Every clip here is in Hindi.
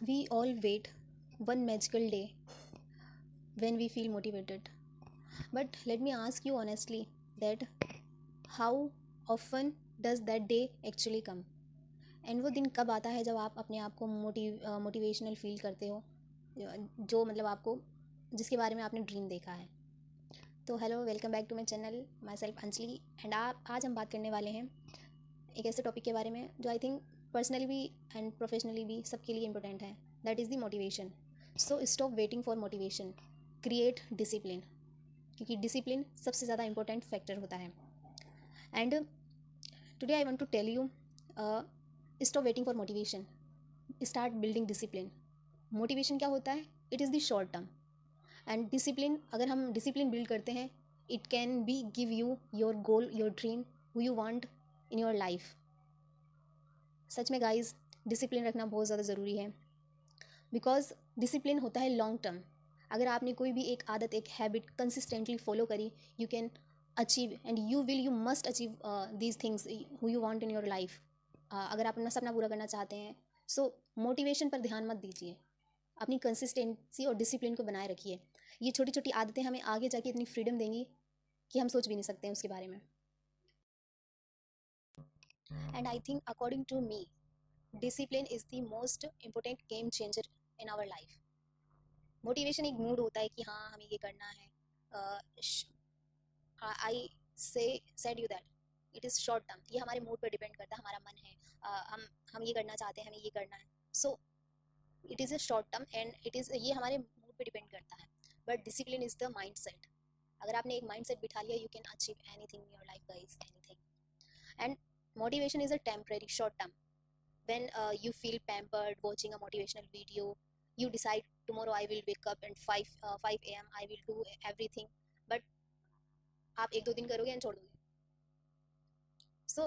We all wait one magical day when we feel motivated. But let me ask you honestly that how often does that day actually come? And वो दिन कब आता है जब आप अपने आप को मोटिवेशनल फील करते हो, जो मतलब आपको जिसके बारे में आपने ड्रीम देखा है। तो hello, welcome back to my channel, myself Anjali. And आप आज हम बात करने वाले हैं एक ऐसे टॉपिक के बारे में जो आई थिंक पर्सनली भी एंड प्रोफेशनली भी सबके लिए इंपॉर्टेंट है। That is the motivation. So stop waiting for motivation, create discipline, क्योंकि डिसिप्लिन सबसे ज़्यादा इंपॉर्टेंट फैक्टर होता है। And today I want to tell you, stop waiting for motivation, start building discipline. Motivation क्या होता है? It is the short term, and discipline, अगर हम डिसिप्लिन बिल्ड करते हैं, it can be give you your goal, your dream, who you want in your life. सच में गाइज, डिसिप्लिन रखना बहुत ज़्यादा ज़रूरी है, बिकॉज डिसिप्लिन होता है लॉन्ग टर्म। अगर आपने कोई भी एक आदत, एक हैबिट कंसिस्टेंटली फॉलो करी, you can achieve and you must achieve these things who you want in your life. अगर आप अपना सपना पूरा करना चाहते हैं, सो मोटिवेशन पर ध्यान मत दीजिए, अपनी कंसिस्टेंसी और डिसिप्लिन को बनाए रखिए। ये छोटी छोटी आदतें हमें आगे जाके इतनी फ्रीडम देंगी कि हम सोच भी नहीं सकते हैं उसके बारे में। And I think according to me, discipline is the most important game changer in our life. Motivation एक मूड होता है कि हाँ हमें ये करना है। आई से said you that it is short term, ये हमारे मूड पर डिपेंड करता है, हमारा मन है, हम ये करना चाहते हैं, हमें ये करना है। So it is a short term and it is, ये हमारे मूड पे डिपेंड करता है। But discipline is the mind set. अगर आपने एक माइंड सेट बिठा लिया, you can achieve anything in your life guys, anything. And motivation is a temporary short term. when you feel pampered watching a motivational video, you decide tomorrow I will wake up and 5 a.m. I will do everything, but आप एक दो दिन करोगे एंड छोड़ दोगे। सो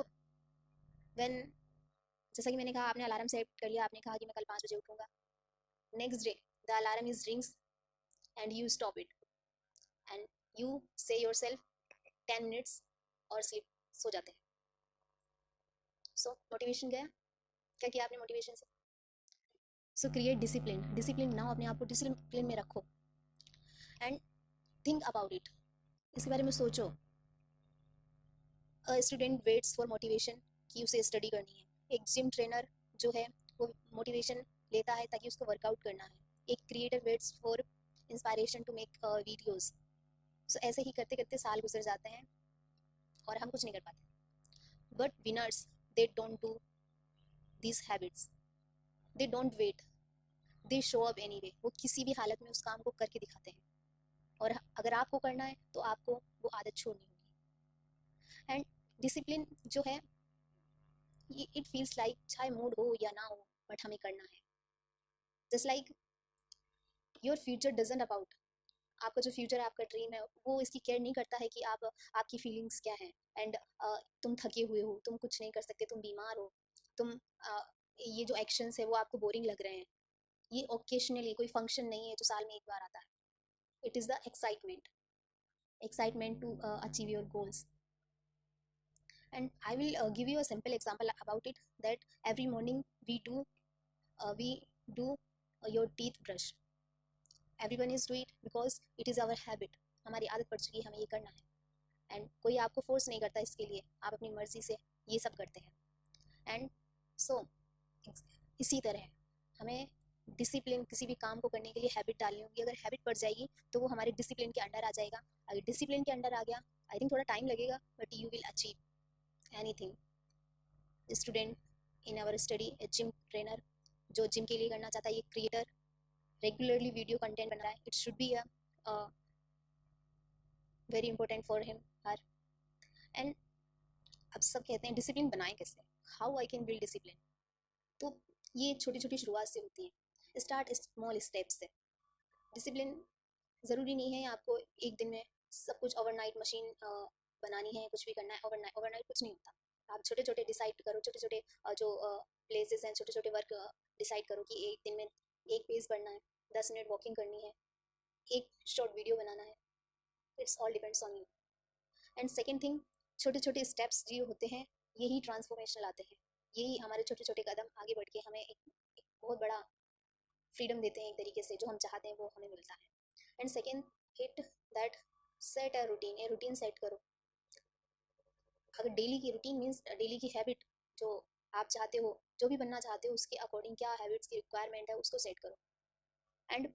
व्हेन, जैसा कि मैंने कहा, आपने अलार्म सेट कर लिया, आपने कहा कि मैं कल 5 बजे उठूंगा। Next day the alarm is rings and you stop it and you say yourself 10 minutes और स्लीप, सो जाते हैं। सो मोटिवेशन गया, क्या किया आपने मोटिवेशन से? सो क्रिएट डिसिप्लिन। डिसिप्लिन बनाओ, अपने आप को डिसिप्लिन में रखो एंड थिंक अबाउट इट, इसके बारे में सोचो। स्टूडेंट वेट्स फॉर मोटिवेशन कि उसे स्टडी करनी है। एक जिम ट्रेनर जो है वो मोटिवेशन लेता है ताकि उसको वर्कआउट करना है। एक creator waits for inspiration to make videos. So ऐसे ही करते करते साल गुजर जाते हैं और हम कुछ नहीं कर पाते। But winners, they don't do this habits, they don't wait, they show up anyway. वो किसी भी हालत में उस काम को करके दिखाते हैं, और अगर आपको करना है तो आपको वो आदत छोड़नी होगी। एंड डिसिप्लिन जो है, इट फील्स लाइक, चाहे मूड हो या ना हो, बट हमें करना है। Just like your future doesn't about, आपका जो फ्यूचर है, आपका ड्रीम है, वो इसकी केयर नहीं करता है कि आप, आपकी फीलिंग्स क्या हैं। एंड तुम थके हुए हो, तुम कुछ नहीं कर सकते, तुम बीमार हो, तुम ये जो एक्शंस है वो आपको बोरिंग लग रहे हैं, ये ओकेशनली कोई फंक्शन नहीं है जो साल में एक बार आता है। It is the excitement, excitement to achieve your goals. And I will give you a simple example about it, that every morning we do your teeth brush. Everyone is do it because it is our habit, हमारी आदत पड़ चुकी है, हमें ये करना है। एंड कोई आपको फोर्स नहीं करता इसके लिए, आप अपनी मर्जी से ये सब करते हैं। एंड सो इसी तरह हमें डिसिप्लिन, किसी भी काम को करने के लिए हैबिट डालनी होगी। अगर हैबिट पड़ जाएगी तो वो हमारे डिसिप्लिन के अंडर आ जाएगा। अगर डिसिप्लिन के अंडर आ गया, आई थिंक थोड़ा टाइम लगेगा, but you will achieve anything. Student in our study, gym trainer जो जिम के लिए करना चाहता है, ये क्रिएटर रेगुलरली वीडियो कंटेंट बना रहा है, it should be a very important for him, her. And अब सब कहते हैं डिसिप्लिन बनाए कैसे, how I can build discipline. तो ये छोटी छोटी शुरुआत से होती है, स्टार्ट स्मॉल स्टेप से। डिसिप्लिन ज़रूरी नहीं है आपको एक दिन में सब कुछ ओवरनाइट मशीन बनानी है, कुछ भी करना है ओवरनाइट। ओवरनाइट कुछ नहीं होता। आप छोटे छोटे डिसाइड करो, छोटे छोटे जो प्लेसेस हैं, छोटे छोटे वर्क डिसाइड करो कि एक दिन में एक पेज पढ़ना है, 10 मिनट वॉकिंग करनी है, एक शॉर्ट वीडियो बनाना है। It's all depends on you. And second thing, छोटे छोटे स्टेप्स जो होते हैं, यही ट्रांसफॉर्मेशन लाते हैं। यही हमारे छोटे छोटे कदम आगे बढ़ के हमें एक बहुत बड़ा फ्रीडम देते हैं एक तरीके से, जो हम चाहते हैं वो हमें मिलता है. And second, it that set a routine, a routine set करो. अगर डेली की रूटीन मीन्स डेली की हैबिट, जो आप चाहते हो, जो भी बनना चाहते हो उसके अकॉर्डिंग क्या हैबिट्स की रिक्वायरमेंट है उसको सेट करो. एंड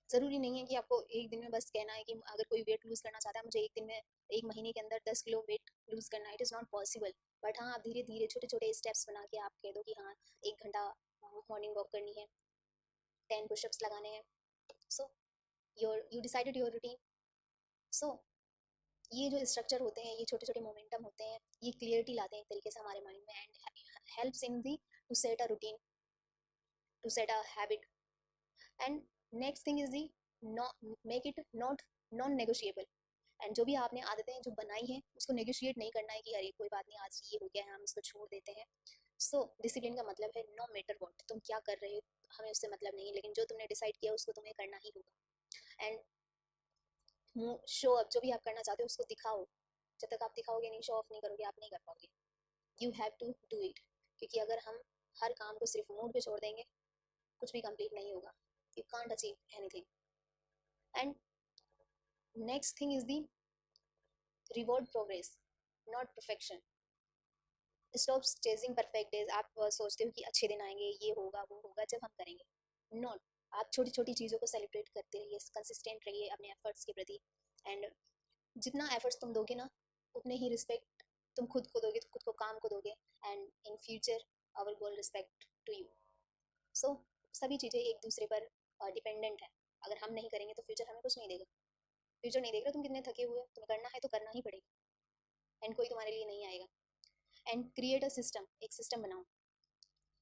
ज़रूरी नहीं है कि आपको एक दिन में बस कहना है कि अगर कोई वेट लूज़ करना चाहता है मुझे एक दिन में, एक महीने के अंदर 10 किलो वेट लूज़ करना है, it is not possible. But हाँ, आप धीरे धीरे छोटे छोटे स्टेप्स बना के आप कह दो कि हाँ, 1 घंटा मॉर्निंग वॉक करनी है, 10 पुशअप्स लगाने हैं. So you decided your routine. So ये जो स्ट्रक्चर होते हैं, ये छोटे छोटे मोमेंटम होते हैं, ये क्लियरिटी लाते हैं एक तरीके से हमारे माइंड में, and helps in the to set a routine, to set a habit. And next thing is the, make it not non negotiable. And जो भी आपने आदतें जो बनाई हैं उसको नेगोशिएट नहीं करना है कि अरे कोई बात नहीं आज ये हो गया है हम इसको छोड़ देते हैं. सो डिसिप्लिन का मतलब है नो मैटर वॉट तुम क्या कर रहे हो, हमें उससे मतलब नहीं है, लेकिन जो तुमने डिसाइड किया उसको तुम्हें करना ही होगा. एंड शो अप, जो भी आप करना चाहते हो उसको दिखाओ. जब तक आप दिखाओगे नहीं, शो ऑफ नहीं करोगे, आप नहीं कर पाओगे. You have to do it. क्योंकि अगर हम हर काम को सिर्फ मूड पे छोड़ देंगे, कुछ भी कंप्लीट नहीं होगा. You can't achieve anything. And next thing is the reward progress, not perfection. Stop chasing perfect days. आप सोचते हो कि अच्छे दिन आएंगे, ये होगा वो होगा जब हम करेंगे. नॉट. आप छोटी छोटी चीज़ों को सेलिब्रेट करते रहिए, कंसिस्टेंट रहिए अपने एफर्ट्स के प्रति. एंड जितना एफर्ट्स तुम दोगे ना, उतने ही रिस्पेक्ट तुम खुद को दोगे, खुद को काम को दोगे. And in future our goal respect to you. So सभी चीज़ें एक दूसरे पर डिपेंडेंट है. अगर हम नहीं करेंगे तो फ्यूचर हमें कुछ नहीं देगा. फ्यूचर नहीं देख रहा तुम कितने थके हुए हो, तुम्हें करना है तो करना ही पड़ेगा. एंड कोई तुम्हारे लिए नहीं आएगा. एंड क्रिएट अ सिस्टम, एक सिस्टम बनाओ,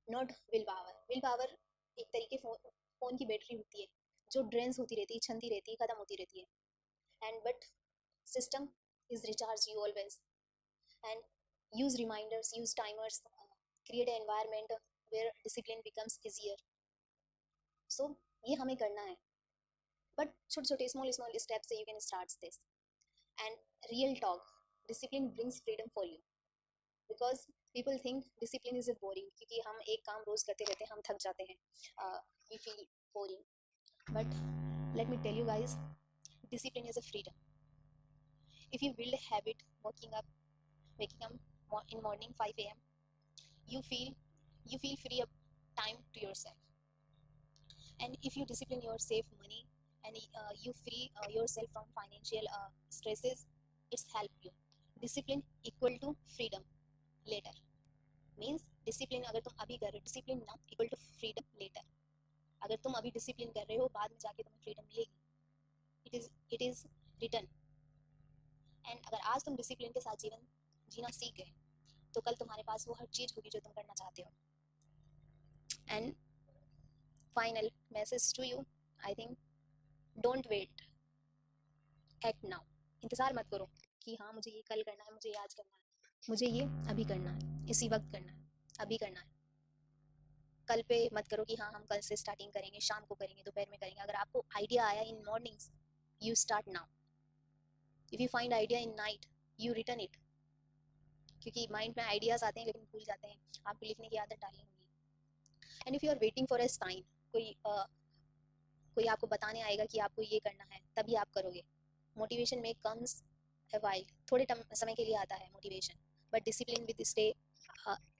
not will power. Will power एक तरीके फ़ोन की बैटरी होती है जो ड्रेन्स होती रहती है, छनती रहती है, ख़त्म होती रहती है. And but system is recharge you always. And use reminders, use timers, create an environment where discipline becomes easier. So ये हमें करना है. But छोटे छोटे small small steps से you can start this. And real talk, discipline brings freedom for you. Because people think discipline is a boring, क्योंकि हम एक काम रोज करते रहते हैं, हम थक जाते हैं, we feel boring. But let me tell you guys, discipline is a freedom. If you build a habit waking up in morning 5 a.m., you feel free up time to yourself. And if you discipline your save money, and you free yourself from financial stresses, it's help you. Discipline equal to freedom later. Means discipline अगर तुम अभी कर रहे हो, discipline now equal to freedom later. अगर तुम अभी discipline कर रहे हो, बाद में जाके तुम्हें freedom मिलेगी. it is written. एंड अगर आज तुम डिसिप्लिन के साथ जीवन जीना सीख गए, तो कल तुम्हारे पास वो हर चीज़ होगी जो तुम करना चाहते हो. And final message to you, I think, don't wait, act now. इंतज़ार मत करो कि हाँ मुझे ये कल करना है, मुझे ये आज करना है, मुझे ये अभी करना है, इसी वक्त करना है, अभी करना है. कल पे मत करो कि हाँ हम कल से स्टार्टिंग करेंगे, शाम को करेंगे, दोपहर में करेंगे. अगर आपको आइडिया आया in mornings, you start now. If you find idea in night, you return it. क्योंकि माइंड में आइडियाज़ आते हैं लेकिन भूल जाते हैं. आपको लिखने की आदत डालनी होगी. And if you are waiting for a sign, कोई आपको बताने आएगा कि आपको ये करना है, तभी आप करोगे. मोटिवेशन में कम्स अ वाइल, थोड़े समय के लिए आता है motivation, but discipline with stay.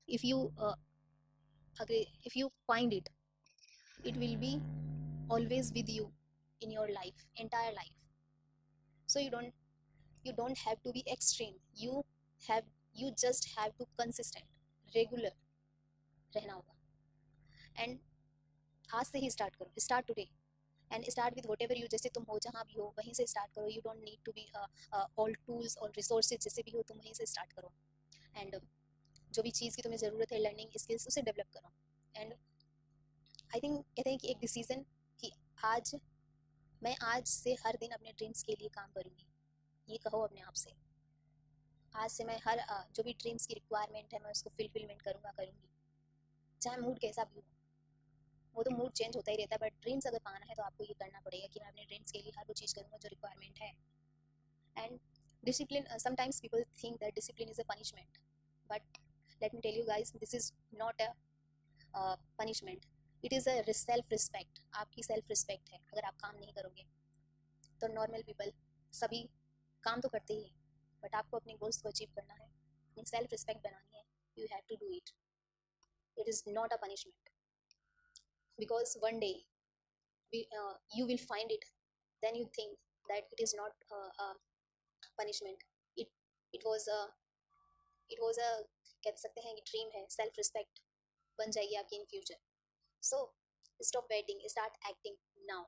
If you if you find it, it will be always with you in your life, entire life. So you don't have to be extreme. Have you just have to consistent, regular रहना होगा. एंड आज से ही स्टार्ट करो, start today. And start with what ever you, जैसे तुम हो, जहाँ भी हो वहीं से स्टार्ट करो. You don't need to be all tools और रिसोर्सेज, जैसे भी हो तुम वहीं से स्टार्ट करो. एंड जो भी चीज़ की तुम्हें ज़रूरत है, लर्निंग स्किल्स, उसे डेवलप करो. एंड आई थिंक कहते हैं कि एक डिसीजन कि मैं आज से हर दिन अपने ड्रीम्स के लिए काम करूँगी. ये कहो अपने आप से, आज से मैं हर जो भी ड्रीम्स की रिक्वायरमेंट है मैं उसको फिलफिलमेंट करूँगी, चाहे मूड कैसा भी हो. वो तो मूड चेंज होता ही रहता है, बट ड्रीम्स अगर पाना है तो आपको ये करना पड़ेगा कि मैं अपने ड्रीम्स के लिए हर वो चीज़ करूँगा जो रिक्वायरमेंट है. And discipline, sometimes people think that discipline is a punishment, but let me tell you guys, this is not a punishment. It is a self respect, आपकी सेल्फ रिस्पेक्ट है। अगर आप काम नहीं करोगे तो नॉर्मल पीपल सभी काम तो करते ही हैं, बट आपको अपने गोल्स को अचीव करना है, अपनी सेल्फ रिस्पेक्ट बनानी है, you have to do it. It is not a punishment, because one day you will find it, then you think that it is not a punishment, it it was a it was a कह सकते हैं कि ड्रीम है, सेल्फ रिस्पेक्ट बन जाएगी आपकी in future. So stop waiting, start acting now.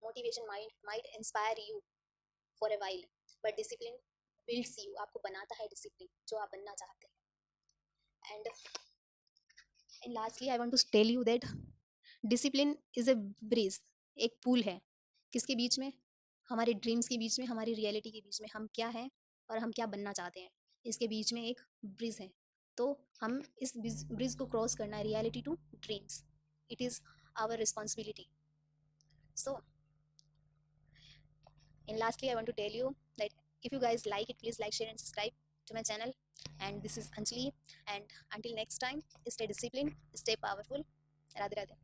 Motivation might inspire you for a while, but discipline builds you, आपको बनाता है डिसिप्लिन जो आप बनना चाहते हैं। And lastly I want to tell you that discipline is a bridge, एक पुल है, किसके बीच में? हमारे ड्रीम्स के बीच में, हमारी रियलिटी के बीच में, हम क्या हैं और हम क्या बनना चाहते हैं, इसके बीच में एक ब्रिज है। तो हम इस ब्रिज को क्रॉस करना है, reality to dreams, it is our responsibility. So and lastly I want to tell you that if you guys like it, please like, share and subscribe to my channel. And this is Anjali, and until next time, stay disciplined, stay powerful. Radhe Radhe.